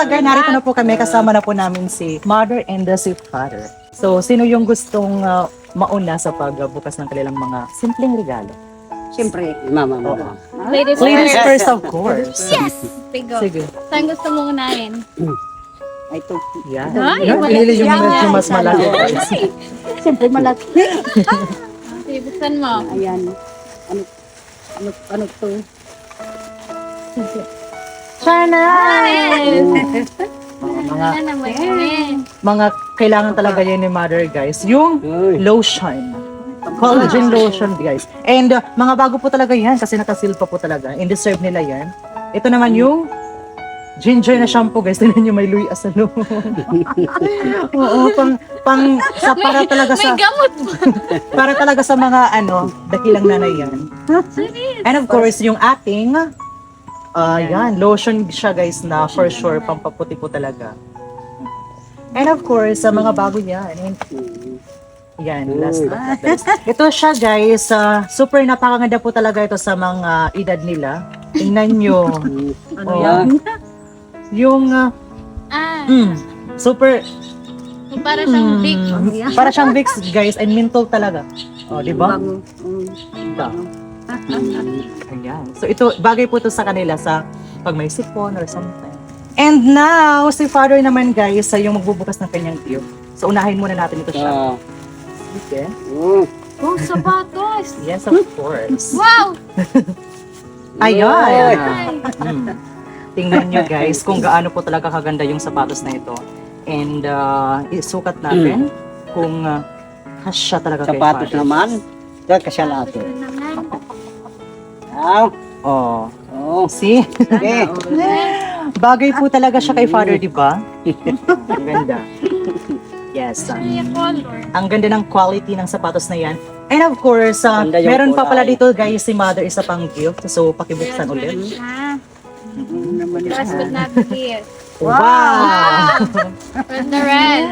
again, narito na po kami. Kasama na po namin si Mother and si Father. So, sino yung gustong mauna sa pagbukas ng kanilang mga simpleng regalo? Siyempre, mama. Ladies Ladies first. first, of course. Yes! Bigo. Sige. Saan gusto mong unahin? Ay, ito. Yan. Ay, Yan, malaki pinili yung yan. medyo mas malaki. guys. Siyempre, malaki. Sige, buksan mo. Ayan. Ano to? Chana! Yes! Mga, Ano naman yun? mga kailangan talaga yun ni Mother, guys. Yung Uy. lotion. Collagen lotion, guys. And mga bago po talaga yan kasi nakasil pa po talaga. And deserve nila yan. Ito naman yung ginger na shampoo, guys. Tignan nyo, may Louis Asalo. Oo, para talaga May sa gamot mo. para talaga sa mga dakilang nanay yan. And of course, yung ating yan, lotion siya, guys, na for sure pampaputi po talaga. And of course, sa mga bago yan. Yan, last but not least. Ito siya, guys. Super napakaganda po talaga ito sa mga edad nila. Tingnan nyo. Ano yan? Yung super Para siyang big. para siyang Vicks, guys, and menthol talaga. Oh, di ba? Bango. Diba? Ayan. So ito, bagay po ito sa kanila sa pag may sipon or something. And now, si Father naman, guys, ay yung magbubukas ng kanyang gift. So unahin muna natin ito siya. Okay. Oh, sapatos. Yes, of course. Wow! Ayan. Tingnan nyo, guys, kung gaano po talaga kaganda yung sapatos na ito. And isukat natin kung kasya talaga kay Sapatos Father. naman. Ito, kasya natin. Wow. Oh. Oh. See? Okay. Bagay po talaga siya kay Father, di ba? Ang ganda. Yes. May color. Ang ganda ng quality ng sapatos na yan. And of course, Ganda yung meron pa pala kulay. dito, guys, si Mother isa pang gift. So, pakibuksan ulit. Last but not least. Wow! With the red.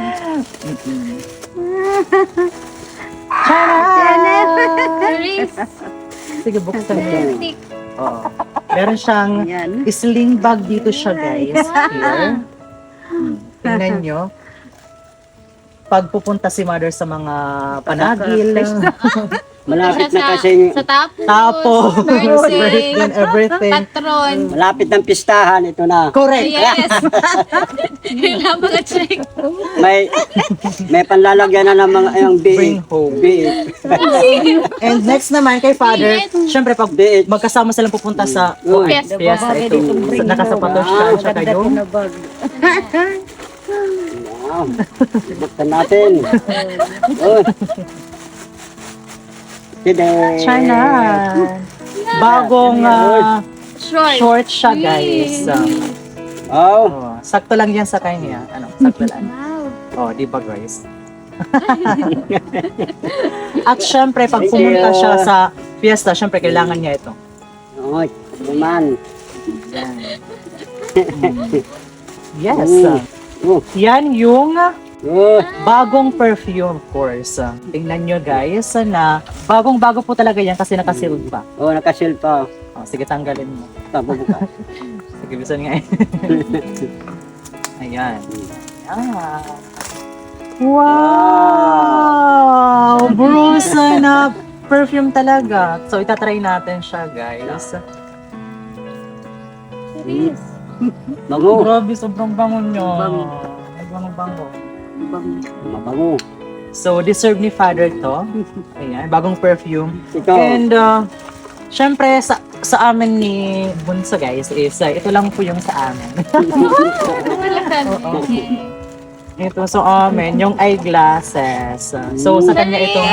Cerise. Sige, buksan mo. Stick. Oh. Meron siyang Yan. sling bag dito siya, guys. Here. Tingnan nyo. Pag pupunta si Mother sa mga panagil, Malapit na Siya kasi, sa tapos. tapos, Birthday. birthday and everything. Patron. malapit ng pistahan, ito na. Correct. Yes. Kailangan mag-check. May panlalagyan na ng mga yung Bring home. And next naman kay Father, syempre pag Biit. magkasama silang pupunta sa Fiesta. fiesta, ito, nakasapatos siya, tsaka yung Wow. Buksan natin. Oh. Today. China. Bagong Short. short siya, guys. Oh. Sakto lang yan sa kanya. Sakto lang. Wow. Oh, di ba, guys? At syempre, pag pumunta siya sa fiesta, syempre, kailangan niya ito. Oh, naman. Yes. Oh. Yan yung Oh. bagong perfume course. Tingnan nyo, guys, na bagong-bago po talaga yan kasi nakasealed pa. Oh, nakasil pa. Oh, sige, tanggalin mo. Pabubukas. Sige, bisan nga eh. Ayan. Ayan. Wow! Bruce na perfume talaga. So, itatry natin siya, guys. Cerise. Bango. Grabe, sobrang bango nyo. Bango. Bango-bango. Mabango. So, deserve ni Father to. Ayan, bagong perfume. Ito. And, syempre, sa amin ni Bunso, guys, is ito lang po yung sa amin. Oo. Ito sa amin, yung eyeglasses. So, sa kanya itong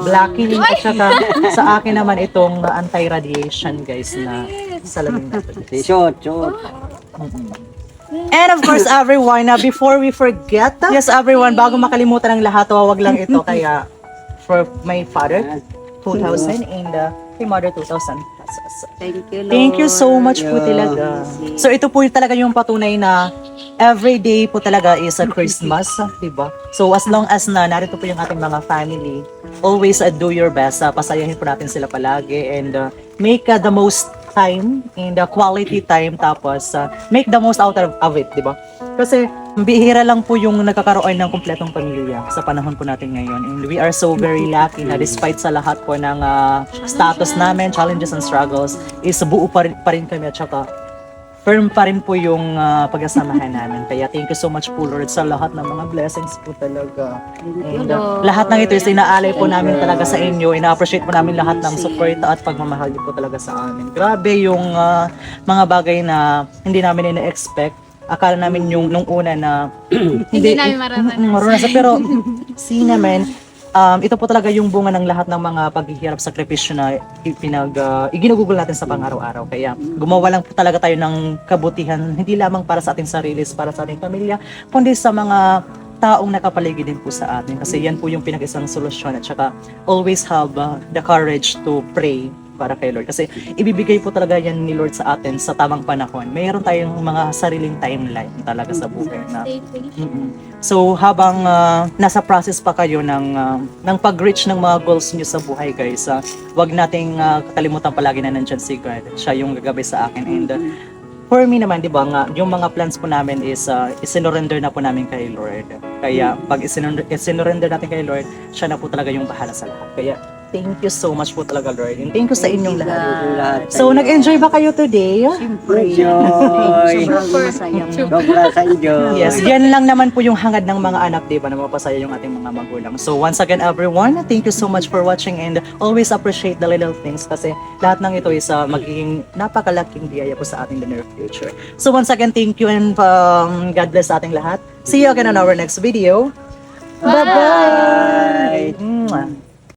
blacking at saka sa akin naman itong anti-radiation, guys, na salamin na ito. Shot. And of course, everyone, before we forget, yes, everyone, bago makalimutan ng lahat, wag lang ito. Kaya, for my father, 2,000 and kay mother, 2,000 pesos. Thank you, Lord. Thank you so much po talaga. So, ito po talaga yung patunay na every day po talaga is a Christmas, diba? So, as long as na narito po yung ating mga family, always do your best. Pasayahin po natin sila palagi and make the most time and quality time, tapos make the most out of it, di ba? Kasi bihira lang po yung nagkakaroon ng kumpletong pamilya sa panahon po natin ngayon, and we are so very lucky na despite sa lahat po ng status namin, challenges and struggles, is buo pa rin kami, at saka firm pa rin po yung pagkasamahan namin. Kaya thank you so much po, Lord, sa lahat ng mga blessings po talaga. And lahat ng ito is inaalay po namin talaga sa inyo. Ina-appreciate po namin lahat ng support at pagmamahal niyo po talaga sa amin. Grabe yung mga bagay na hindi namin ina-expect. Akala namin yung nung una na Hindi namin maranasan. maranasan. Pero see naman, ito po talaga yung bunga ng lahat ng mga paghihirap, sakripisyo na iginugugol natin sa pang-araw-araw. Kaya gumawa lang po talaga tayo ng kabutihan, hindi lamang para sa ating sarili, para sa ating pamilya, kundi sa mga taong nakapaligid din po sa atin. Kasi yan po yung pinag-isang solusyon, at saka always have the courage to pray para kay Lord. Kasi ibibigay po talaga yan ni Lord sa atin sa tamang panahon. Mayroon tayong mga sariling timeline talaga sa buhay na. Stay patient. So habang nasa process pa kayo ng pag-reach ng mga goals niyo sa buhay, guys, wag nating kakalimutan palagi na nandiyan si God. Siya yung gagabay sa akin. And for me naman, di ba, nga, yung mga plans po namin is isinurrender na po namin kay Lord. Kaya pag isinurrender natin kay Lord, siya na po talaga yung bahala sa lahat. Kaya thank you so much po talaga, Lord. And thank you sa inyong lahat. So, nag-enjoy ba kayo today? Enjoy. Sobra sa enjoy. Yes, yan lang naman po yung hangad ng mga anak, di ba, na mapasaya yung ating mga magulang. So, once again, everyone, thank you so much for watching, and always appreciate the little things, kasi lahat ng ito is magiging napakalaking biyaya po sa ating the near future. So, once again, thank you, and God bless sa ating lahat. See you again on our next video. Bye-bye! Bye. Mwah.